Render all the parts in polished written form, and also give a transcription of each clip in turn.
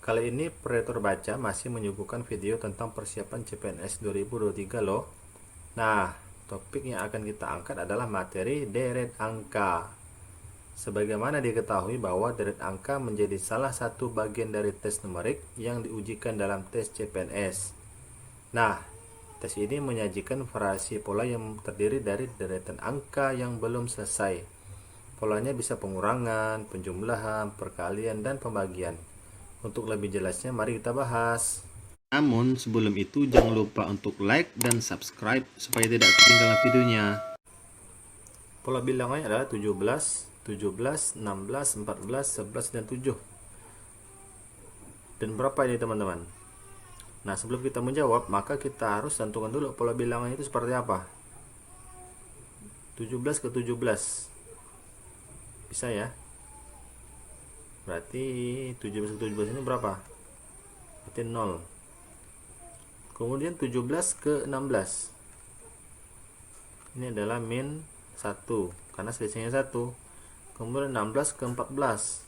Kali ini Predator Baca masih menyuguhkan video tentang persiapan CPNS 2023 loh. Nah, topik yang akan kita angkat adalah materi deret angka. Sebagaimana diketahui bahwa deret angka menjadi salah satu bagian dari tes numerik yang diujikan dalam tes CPNS. Nah, tes ini menyajikan variasi pola yang terdiri dari deretan angka yang belum selesai. Polanya bisa pengurangan, penjumlahan, perkalian, dan pembagian. Untuk lebih jelasnya, mari kita bahas. Namun sebelum itu jangan lupa untuk like dan subscribe supaya tidak ketinggalan videonya. Pola bilangannya adalah 17, 17, 16, 14, 11, dan 7. Dan berapa ini teman-teman? Nah, sebelum kita menjawab, maka kita harus tentukan dulu pola bilangannya itu seperti apa. 17 ke 17. Bisa ya? Berarti 17 ke 17 ini berapa? Berarti 0. Kemudian 17 ke 16. Ini adalah min 1 karena selisihnya 1. Kemudian 16 ke 14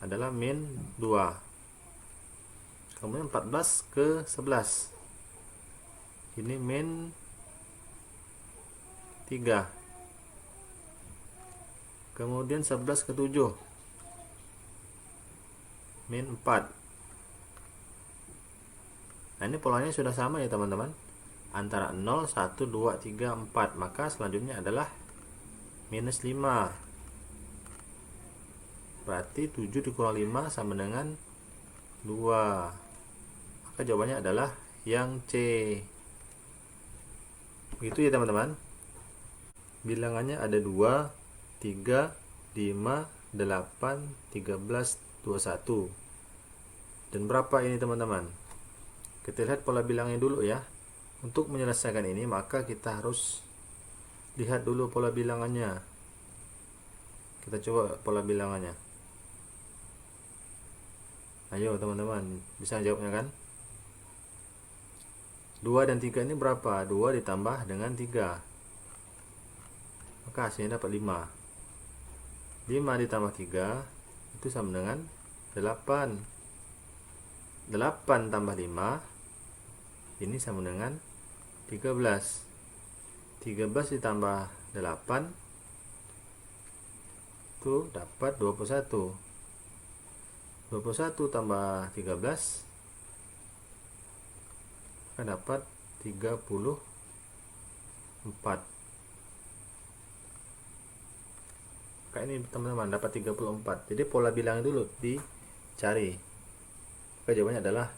adalah min 2. Kemudian 14 ke 11. Ini min 3. Kemudian 11 ke 7. Min 4. Nah, ini polanya sudah sama ya teman-teman. Antara 0, 1, 2, 3, 4. Maka selanjutnya adalah minus 5. Berarti 7 dikurang 5 sama dengan 2. Maka jawabannya adalah yang C. Begitu ya teman-teman. Bilangannya ada 2, 3, 5, 8, 13, 21. Dan berapa ini teman-teman? Kita lihat pola bilangnya dulu ya. Untuk menyelesaikan ini maka kita harus lihat dulu pola bilangannya. Kita coba pola bilangannya. Ayo teman-teman, bisa jawabnya kan? 2 dan 3 ini berapa? 2 ditambah dengan 3. Maka hasilnya dapat 5. 5 ditambah 3 itu sama dengan 8. 8 tambah 5 ini sama dengan 13. 13 ditambah 8 itu dapat 21. 21 tambah 13 akan dapat 34. Kayak ini teman-teman, dapat 34. Jadi pola bilangnya dulu dicari. Maka jawabannya adalah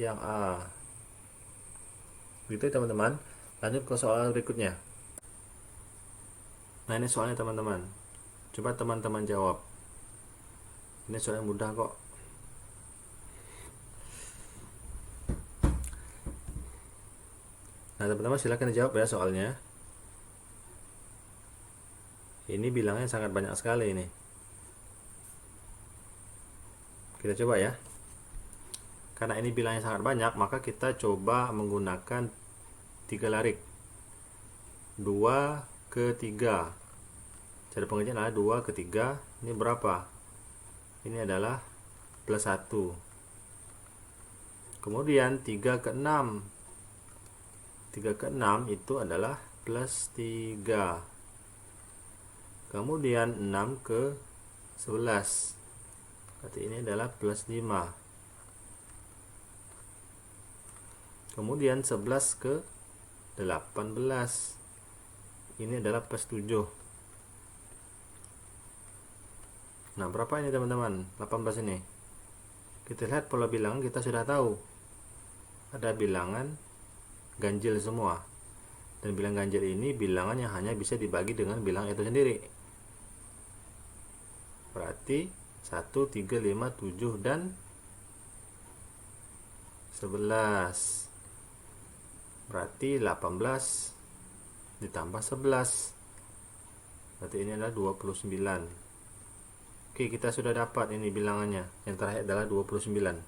yang A. Begitu ya teman-teman. Lanjut ke soal berikutnya. Nah, ini soalnya teman-teman. Coba teman-teman jawab. Ini soalnya mudah kok. Nah, teman-teman silahkan dijawab ya soalnya. Ini bilangnya sangat banyak sekali ini. Kita coba ya. Karena ini bilangnya sangat banyak, maka kita coba menggunakan 3 larik. 2 ke 3. Cara pengerjaan adalah 2 ke 3. Ini berapa? Ini adalah plus 1. Kemudian 3 ke 6. 3 ke 6 itu adalah plus 3. Kemudian 6 ke 11. Berarti ini adalah plus 5. Kemudian 11 ke 18. Ini adalah plus 7. Nah, berapa ini teman-teman? 18 ini. Kita lihat pola bilangan, kita sudah tahu. Ada bilangan ganjil semua. Dan bilang ganjil ini bilangan yang hanya bisa dibagi dengan bilang itu sendiri. Berarti 1, 3, 5, 7, dan 11. Berarti 18 ditambah 11. Berarti ini adalah 29. Oke, kita sudah dapat ini bilangannya. Yang terakhir adalah 29.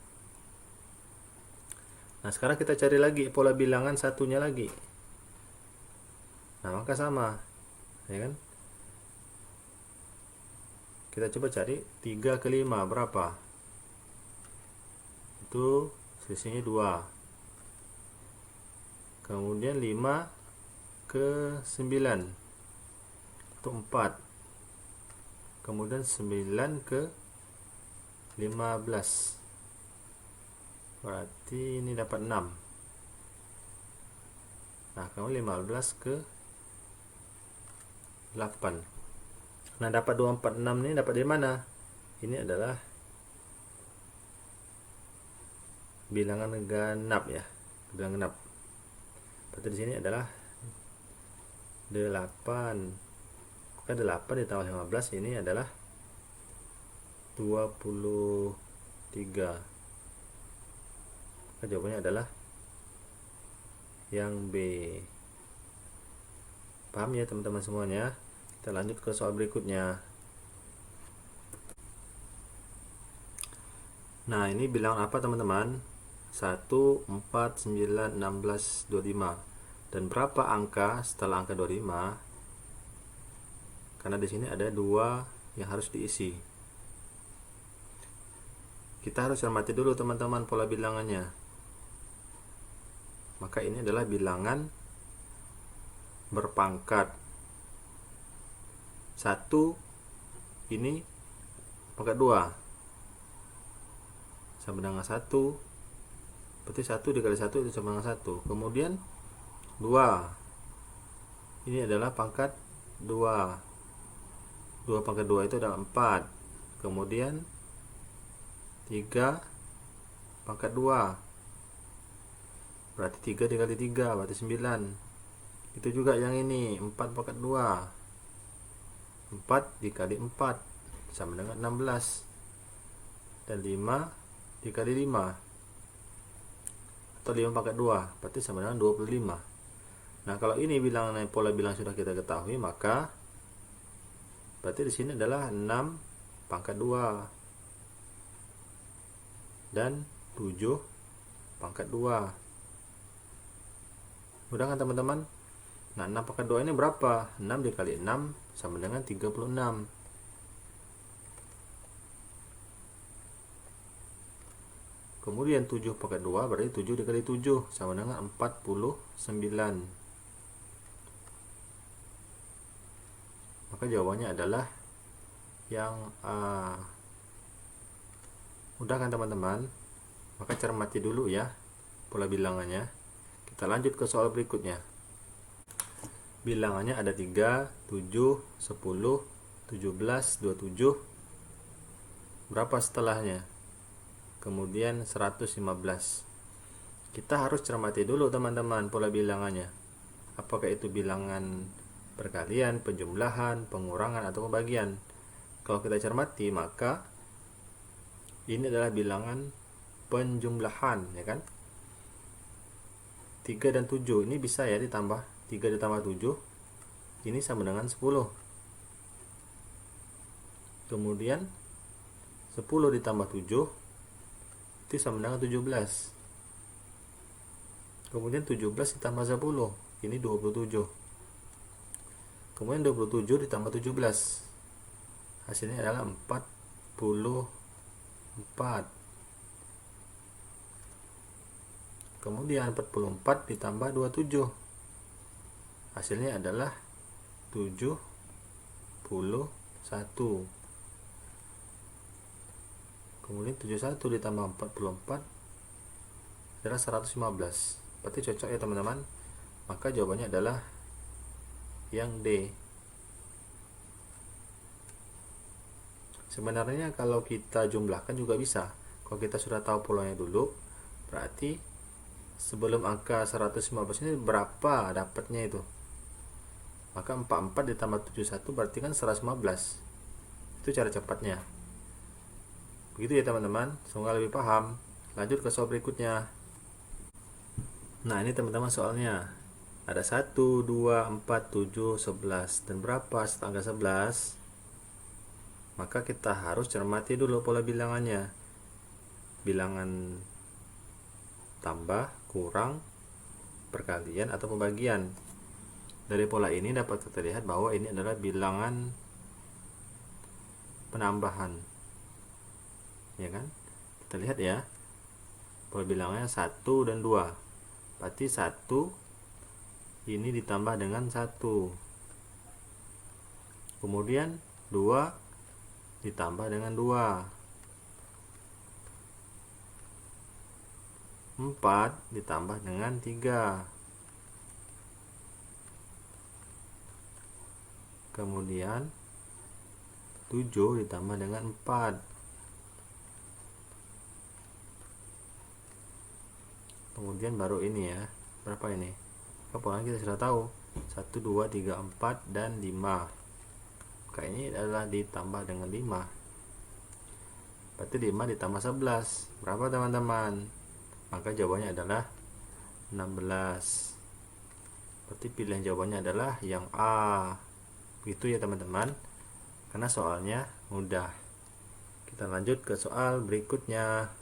Nah, sekarang kita cari lagi pola bilangan satunya lagi. Nah, maka sama. Ya kan? Kita coba cari 3 ke 5 berapa? itu selisihnya 2. Kemudian 5 ke 9 itu 4. Kemudian 9 ke 15, berarti ini dapat 6. Nah, kemudian 15 ke 8. Nah, dapat 246 ini dapat dari mana? Ini adalah bilangan genap ya, bilangan genap. Berarti di sini adalah 8. Maka 8 ditambah 15 ini adalah 23. Maka jawabannya adalah yang B. Paham ya teman-teman semuanya? Kita lanjut ke soal berikutnya. Nah, ini bilangan apa teman-teman? 1, 4, 9, 16, 25. Dan berapa angka setelah angka 25? Karena di sini ada 2 yang harus diisi. Kita harus cermati dulu teman-teman pola bilangannya. Maka ini adalah bilangan berpangkat. 1 ini pangkat 2 sama dengan 1. Berarti 1 dikali 1 itu sama dengan 1. Kemudian 2 ini adalah pangkat 2. 2 pangkat 2 itu adalah 4. Kemudian 3 pangkat 2, berarti 3 dikali 3 berarti 9. Itu juga yang ini 4 pangkat 2. 4 dikali 4 sama dengan 16. Dan 5 dikali 5 atau 5 pangkat 2 berarti sama dengan 25. Nah, kalau ini bilangan pola bilang sudah kita ketahui, maka berarti di sini adalah 6 pangkat 2 dan 7 pangkat 2. Mudah kan teman-teman? Nah, 6 pangkat 2 ini berapa? 6 dikali 6 sama dengan 36. Kemudian 7 pangkat 2 berarti 7 dikali 7 sama dengan 49. Maka jawabannya adalah yang A. Mudah kan teman-teman? Maka cermati dulu ya pola bilangannya. Kita lanjut ke soal berikutnya. Bilangannya ada 3, 7, 10, 17, 27. Berapa setelahnya? Kemudian 115. Kita harus cermati dulu teman-teman pola bilangannya. Apakah itu bilangan perkalian, penjumlahan, pengurangan, atau pembagian? Kalau kita cermati, maka ini adalah bilangan penjumlahan, ya kan? 3 dan 7 ini bisa ya ditambah. 3 ditambah 7 ini sama dengan 10. Kemudian 10 ditambah 7 itu sama dengan 17. Kemudian 17 ditambah 10 ini 27. Kemudian 27 ditambah 17 hasilnya adalah 44. Kemudian 44 ditambah 27 hasilnya adalah 71. Kemudian 71 ditambah 44 adalah 115. Berarti cocok ya teman-teman. Maka jawabannya adalah yang D. Sebenarnya kalau kita jumlahkan juga bisa. Kalau kita sudah tahu polanya dulu, berarti sebelum angka 115 ini berapa dapatnya itu? Maka 44 ditambah 71 berarti kan 115. Itu cara cepatnya. Begitu ya teman-teman, semoga lebih paham. Lanjut ke soal berikutnya. Nah, ini teman-teman soalnya. Ada 1, 2, 4, 7, 11. Dan berapa setelah angka 11? Maka kita harus cermati dulu pola bilangannya. Bilangan tambah, kurang, perkalian, atau pembagian. Dari pola ini dapat kita lihat bahwa ini adalah bilangan penambahan. Ya kan? Kita lihat ya. pola bilangannya 1 dan 2. Berarti 1 ini ditambah dengan 1. Kemudian 2 ditambah dengan 2. 4 ditambah dengan 3. Kemudian 7 ditambah dengan 4. Kemudian baru ini ya. Berapa ini? Pokoknya kita sudah tahu. 1, 2, 3, 4, dan 5. Maka ini adalah ditambah dengan 5. Berarti 5 ditambah 11. Berapa teman-teman? Maka jawabannya adalah 16. Berarti pilihan jawabannya adalah yang A. Begitu ya teman-teman. Karena soalnya mudah. Kita lanjut ke soal berikutnya.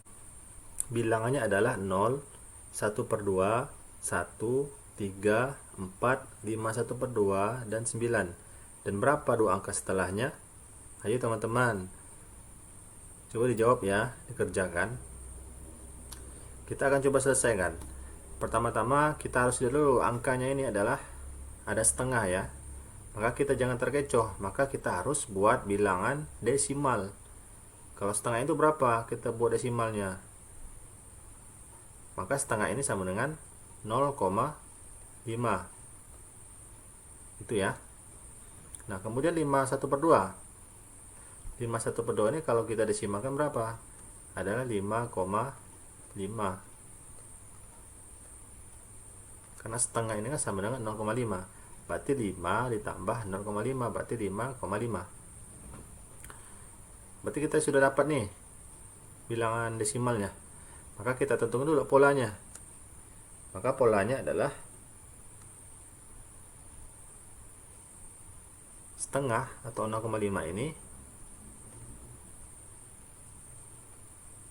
Bilangannya adalah 0, 1/2, 1, 3, 4, 5, 1/2, dan 9. Dan berapa dua angka setelahnya? Ayo teman-teman, coba dijawab ya, dikerjakan. Kita akan coba selesaikan. Pertama-tama kita harus lihat dulu angkanya ini adalah ada setengah ya. Maka kita jangan terkecoh, maka kita harus buat bilangan desimal. Kalau setengah itu berapa? Kita buat desimalnya. Maka setengah ini sama dengan 0,5. Itu ya. Nah, kemudian 5 1/2. 5 1/2 ini kalau kita desimalkan berapa? Adalah 5,5. Karena setengah ini kan sama dengan 0,5. Berarti 5 ditambah 0,5 berarti 5,5. Berarti kita sudah dapat nih bilangan desimalnya. Maka kita tentukan dulu polanya. Maka polanya adalah setengah atau 0,5 ini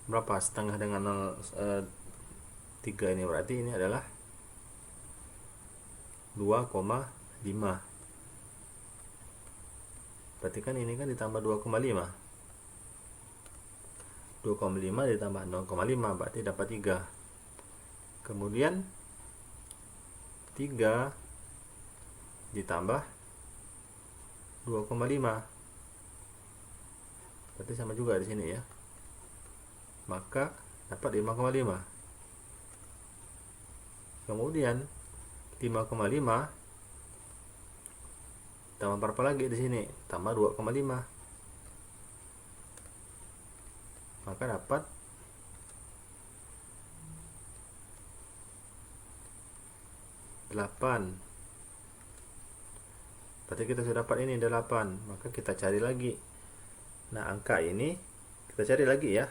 berapa? Setengah dengan 3 ini berarti ini adalah 2,5. Berarti kan ini kan ditambah 2,5. 2,5 ditambah 0,5 berarti dapat 3. Kemudian 3 ditambah 2,5 berarti sama juga di sini ya. Maka dapat 5,5. Kemudian 5,5 tambah berapa lagi di sini? Tambah 2,5. Maka dapat 8. Berarti kita sudah dapat ini 8. Maka kita cari lagi. Nah, angka ini kita cari lagi ya.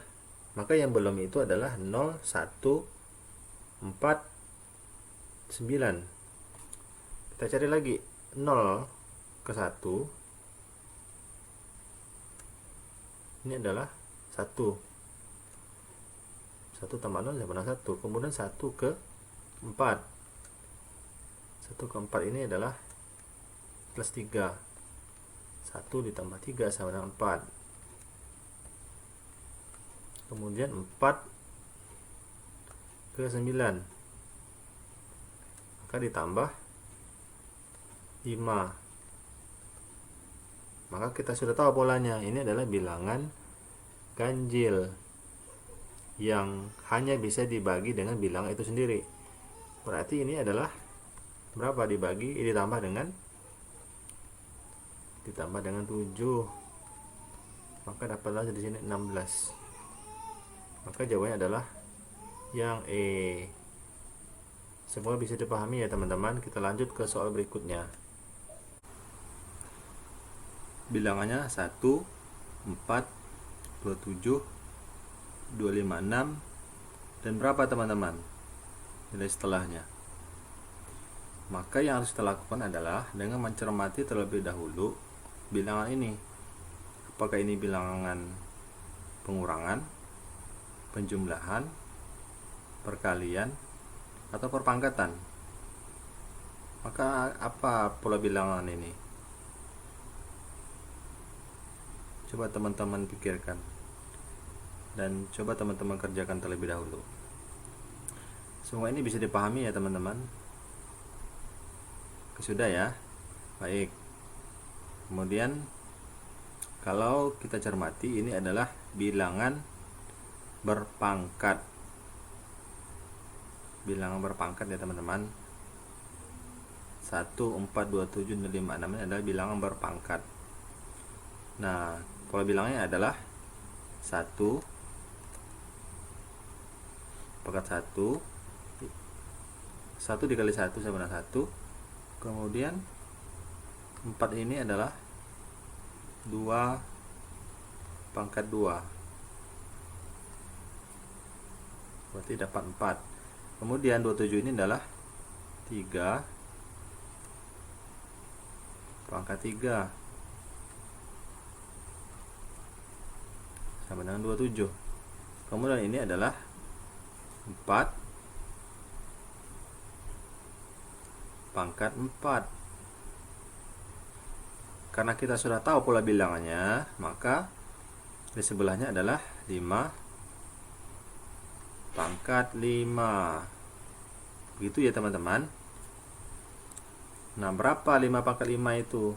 Maka yang belum itu adalah 0, 1, 4, 9. Kita cari lagi 0 ke 1. Ini adalah 1. 1 tambah 0 sama dengan 1. Kemudian 1 ke 4. 1 ke 4 ini adalah plus 3. 1 ditambah 3 sama dengan 4. Kemudian 4 ke 9. Maka ditambah 5. Maka kita sudah tahu polanya. Ini adalah bilangan ganjil yang hanya bisa dibagi dengan bilangan itu sendiri. Berarti ini adalah berapa dibagi? Ini ditambah dengan 7. Maka dapatlah di sini 16. Maka jawabannya adalah yang E. Semoga bisa dipahami ya teman-teman. Kita lanjut ke soal berikutnya. Bilangannya 1, 4, 27, 256, dan berapa teman-teman nilai setelahnya? Maka yang harus kita lakukan adalah dengan mencermati terlebih dahulu bilangan ini. Apakah ini bilangan pengurangan, penjumlahan, perkalian, atau perpangkatan? Maka apa pola bilangan ini? Coba teman-teman pikirkan dan coba teman-teman kerjakan terlebih dahulu. Semua ini bisa dipahami ya teman-teman. Sudah ya. Baik. Kemudian kalau kita cermati, ini adalah bilangan berpangkat. Bilangan berpangkat ya teman-teman. 1, 4, 2, 7, 5, 6 ini adalah bilangan berpangkat. Nah, pola bilangnya adalah 1 pangkat 1 dikali 1 sama dengan 1. Kemudian 4 ini adalah 2 pangkat 2, berarti dapat 4. Kemudian 27 ini adalah 3 pangkat 3 sama dengan 27. Kemudian ini adalah 4 pangkat 4. Karena kita sudah tahu pola bilangannya, maka di sebelahnya adalah 5 pangkat 5. Begitu ya teman-teman. Nah, berapa 5 pangkat 5 itu?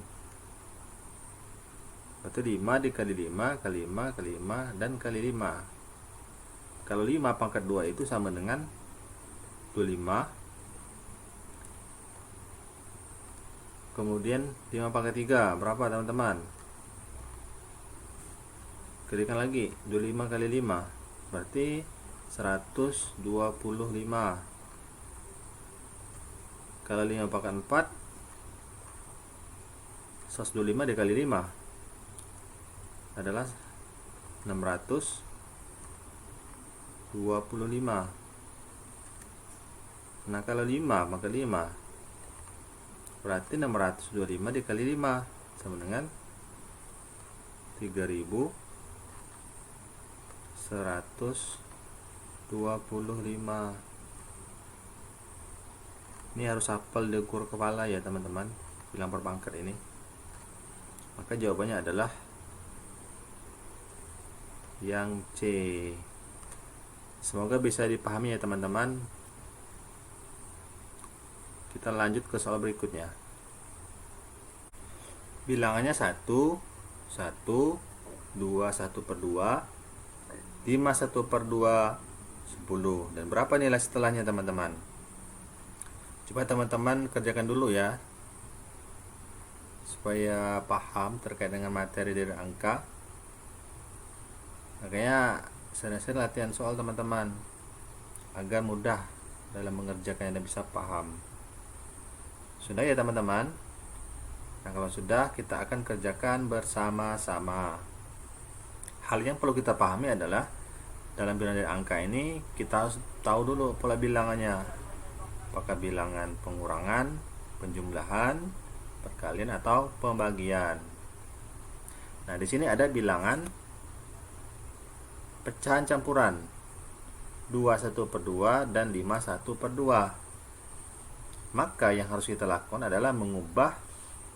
Berarti 5 dikali 5 kali 5 kali 5 dan kali 5. Kalau 5 pangkat 2 itu sama dengan 25. Kemudian 5 pangkat 3 berapa teman-teman? Kalikan lagi, 25 kali 5 berarti 125. Kalau 5 pangkat 4, 125 dikali 5 adalah 625. Nah, kalau 5 maka 5 berarti 625 dikali 5 sama dengan 3125. Ini harus hafal di ukur kepala ya teman-teman, bilang berpangkat ini. Maka jawabannya adalah yang C. Semoga bisa dipahami ya teman-teman. Kita lanjut ke soal berikutnya. Bilangannya 1, 1, 2, 1 per 2, 5, 1 per 2, 10. Dan berapa nilai setelahnya teman-teman? Coba teman-teman kerjakan dulu ya, supaya paham terkait dengan materi dari angka. Makanya sering-sering latihan soal teman-teman, agar mudah dalam mengerjakannya dan bisa paham. Sudah ya teman-teman? Nah, kalau sudah, kita akan kerjakan bersama-sama. Hal yang perlu kita pahami adalah dalam bilangan dari angka ini kita harus tahu dulu pola bilangannya. Apakah bilangan pengurangan, penjumlahan, perkalian atau pembagian. Nah, di sini ada bilangan pecahan campuran 21 per 2 dan 51 per 2. Maka yang harus kita lakukan adalah mengubah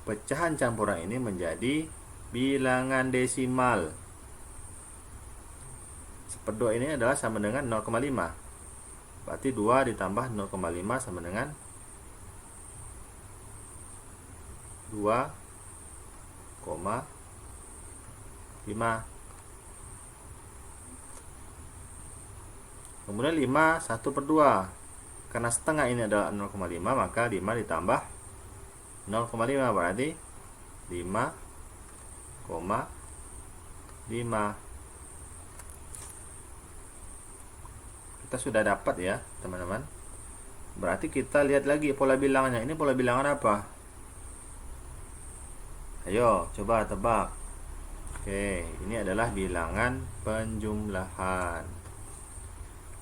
pecahan campuran ini menjadi bilangan desimal. 1/2 ini adalah sama dengan 0,5. Berarti 2 ditambah 0,5 sama dengan 2,5. Kemudian 5 1 per 2. Karena setengah ini adalah 0,5, maka 5 ditambah 0,5 berarti 5,5. Kita sudah dapat ya teman-teman. Berarti kita lihat lagi pola bilangannya. Ini pola bilangan apa? Ayo coba tebak. Oke, ini adalah bilangan penjumlahan.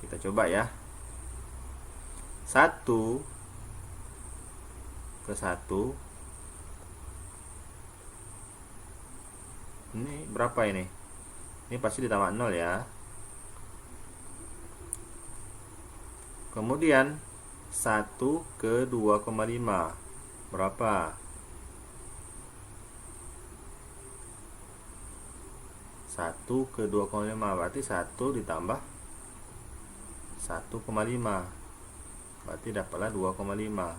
Kita coba ya. 1 ke 1. Ini berapa ini? Ini pasti ditambah 0 ya. Kemudian 1 ke 2,5. Berapa? 1 ke 2,5 berarti 1 ditambah 1,5. berarti dapatlah 2,5.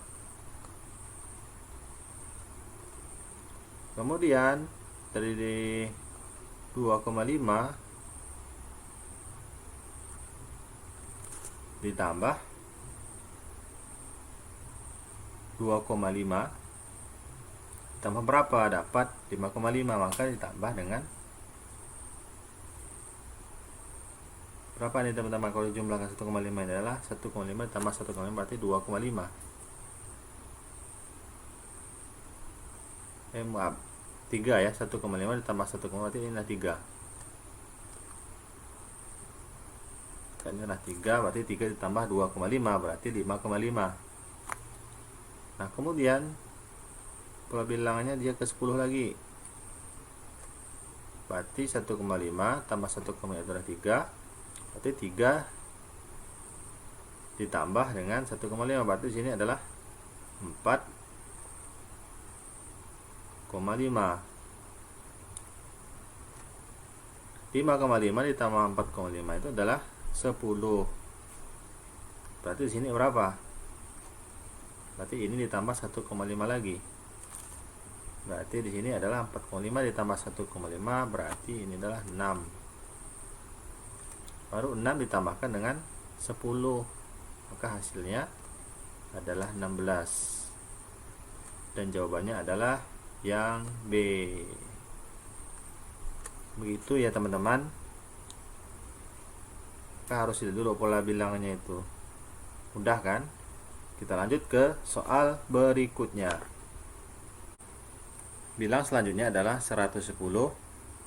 Kemudian dari 2,5 ditambah 2,5 tambah berapa? Dapat 5,5, maka ditambah dengan berapa nih teman-teman? Kalau jumlahkan 1,5 ini adalah 1,5 tambah 1,5 berarti 2,5. Maaf, 3 ya, 1,5 ditambah 1,5 berarti ini adalah 3. Ini adalah 3, berarti 3 ditambah 2,5 berarti 5,5. Nah, kemudian pola bilangannya dia ke 10 lagi. Berarti 1,5 tambah 1,5 itu adalah 3. Berarti 3 ditambah dengan 1,5 berarti di sini adalah 4,5. 5,5 ditambah 4,5 itu adalah 10. Berarti di sini berapa? Berarti ini ditambah 1,5 lagi. Berarti di sini adalah 4,5 ditambah 1,5 berarti ini adalah 6. Baru 6 ditambahkan dengan 10. Maka hasilnya adalah 16. Dan jawabannya adalah yang B. Begitu ya teman-teman. Kita harus lihat dulu pola bilangannya itu. Mudah kan? Kita lanjut ke soal berikutnya. Bilang selanjutnya adalah 110, 105,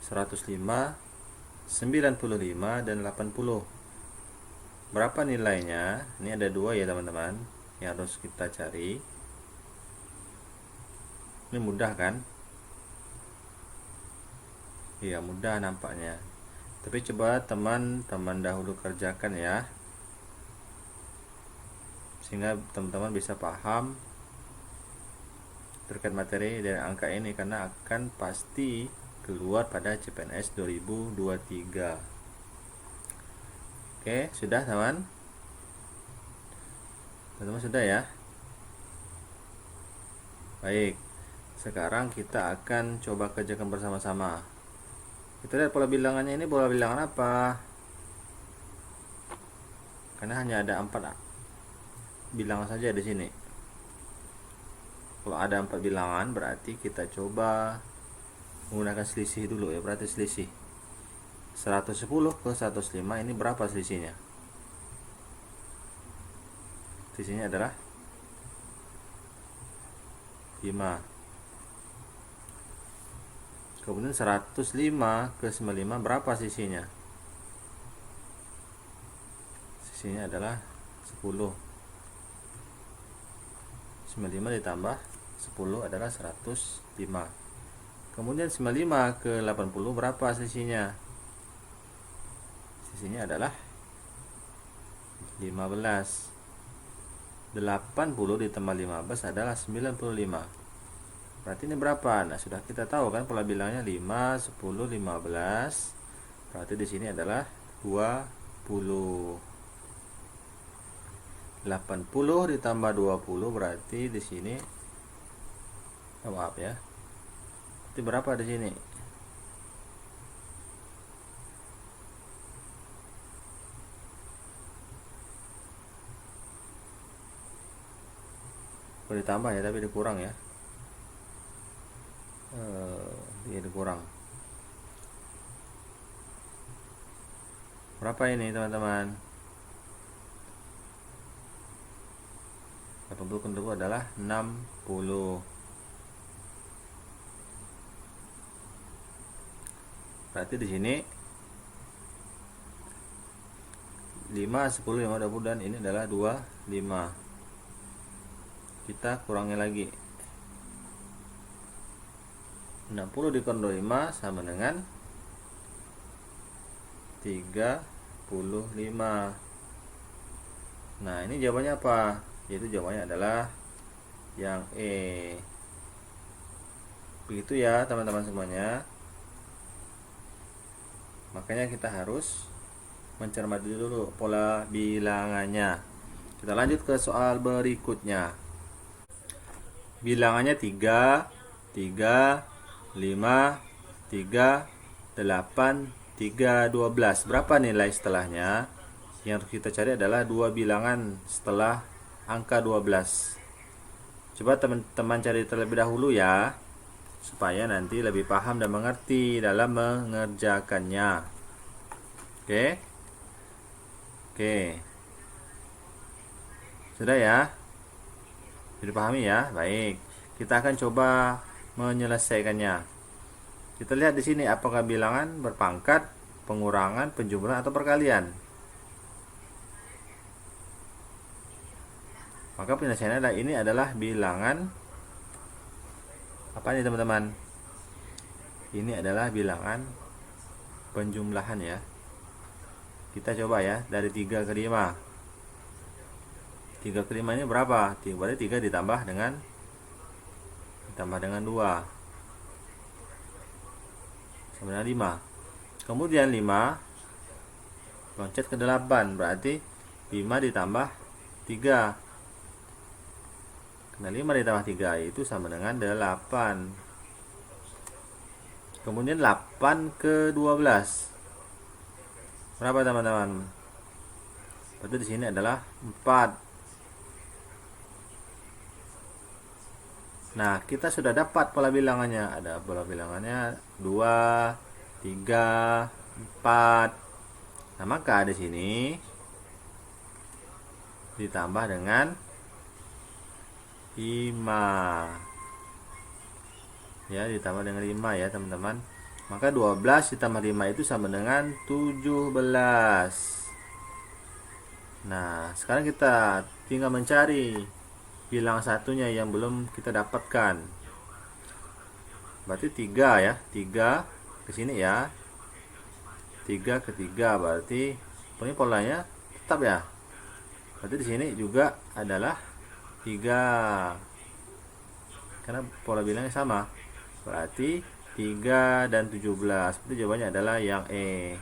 95, dan 80. Berapa nilainya? Ini ada 2 ya teman-teman yang harus kita cari. Ini mudah kan? Iya, mudah nampaknya. Tapi coba teman-teman dahulu kerjakan ya, sehingga teman-teman bisa paham terkait materi dari angka ini, karena akan pasti keluar pada CPNS 2023. Oke, sudah teman? Teman-teman sudah ya? Baik, sekarang kita akan coba kerjakan bersama-sama. Kita lihat pola bilangannya, ini pola bilangan apa? Karena hanya ada 4 bilangan saja di sini. Kalau ada 4 bilangan berarti kita coba menggunakan selisih dulu ya. Berarti selisih 110 ke 105 ini berapa selisihnya? Selisihnya adalah 5. Kemudian 105 ke 95 berapa sisinya? Sisinya adalah 10. 95 ditambah 10 adalah 105. Kemudian 95 ke 80 berapa sisinya? Sisinya adalah 15. 80 ditambah 15 adalah 95. Berarti ini berapa? Nah, sudah kita tahu kan pola bilangnya 5, 10, 15. Berarti di sini adalah 20. 80 ditambah 20 berarti di sini maaf ya. Berarti berapa di sini? Boleh ditambah ya, tapi dikurang ya. Ini dikurang. Berapa ini teman-teman? 80 ke 20 adalah 60. Berarti di sini 5, 10, 5, 20 dan ini adalah 25. Kita kurangi lagi. 60 dikurang 25 sama dengan 35. Nah, ini jawabannya apa? Yaitu jawabannya adalah yang E. Begitu ya teman-teman semuanya. Makanya kita harus mencermati dulu pola bilangannya. Kita lanjut ke soal berikutnya. Bilangannya 3, 3, 5, 3, 8, 3, 12. Berapa nilai setelahnya? Yang kita cari adalah dua bilangan setelah angka 12. Coba teman-teman cari terlebih dahulu ya, supaya nanti lebih paham dan mengerti dalam mengerjakannya. Oke? Oke. Sudah ya? Sudah dipahami ya? Baik. Kita akan coba menyelesaikannya. Kita lihat di sini apakah bilangan berpangkat, pengurangan, penjumlahan atau perkalian. Maka penyelesaiannya adalah ini adalah bilangan apa nih teman-teman? Ini adalah bilangan penjumlahan ya. Kita coba ya dari 3 ke 5. 3 ke 5 ini berapa? Berarti 3 ditambah dengan 2 sama dengan 5. Kemudian 5 loncat ke 8, berarti 5 ditambah 3. Karena 5 ditambah 3 itu sama dengan 8. Kemudian 8 ke 12. Berapa teman-teman? Berarti di sini adalah 4. Nah, kita sudah dapat pola bilangannya. Ada pola bilangannya 2, 3, 4. Nah, maka di sini ditambah dengan 5. Ya, ditambah dengan 5 ya, teman-teman. Maka 12 ditambah 5 itu sama dengan 17. Nah, sekarang kita tinggal mencari bilangan satunya yang belum kita dapatkan. Berarti 3 ya, 3 ke sini ya. 3 ke 3 berarti ini polanya tetap ya. Berarti di sini juga adalah 3. Karena pola bilangnya sama. Berarti 3 dan 17. Itu jawabannya adalah yang E.